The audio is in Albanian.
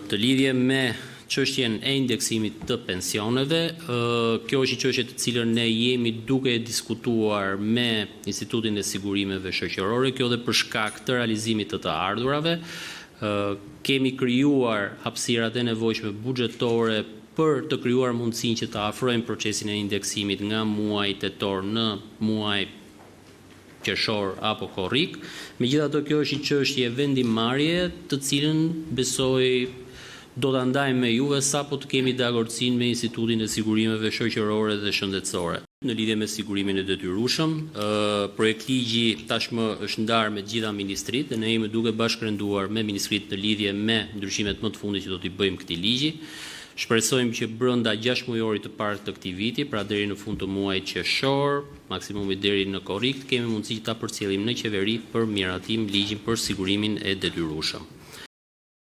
Të lidhje me çështjen e indeksimit të pensioneve, kjo është një çështje të cilën ne jemi duke e diskutuar me Institutin e Sigurimeve Shoqërore, kjo dhe për shkak të realizimit të ardhurave. Kemi krijuar hapësirat e nevojshme buxhetore për të krijuar mundësinë që të afrojmë procesin e indeksimit nga muaji tetor në muaj qershor apo korrik. Megjithatë, kjo është një çështje vendimmarrje, të cilën besoj do ta ndajmë me juve sapo të kemi dakordsinë me Institutin e Sigurimeve Shoqërore dhe Shëndetësore. Në lidhje me sigurimin e detyrueshëm, projektligji tashmë është ndarë me të gjitha ministritë dhe ne jemi duke bashkërenduar me ministritë në lidhje me ndryshimet më të fundit që do t'i bëjmë këtij ligji. Shpresojmë që brenda 6 mujorit të parë të këtij viti, pra deri në fund të muajit qershor, maksimumi deri në korrik, kemi mundësi që ta përcjellim në qeveri për miratim ligjin për sigurimin e detyrueshëm.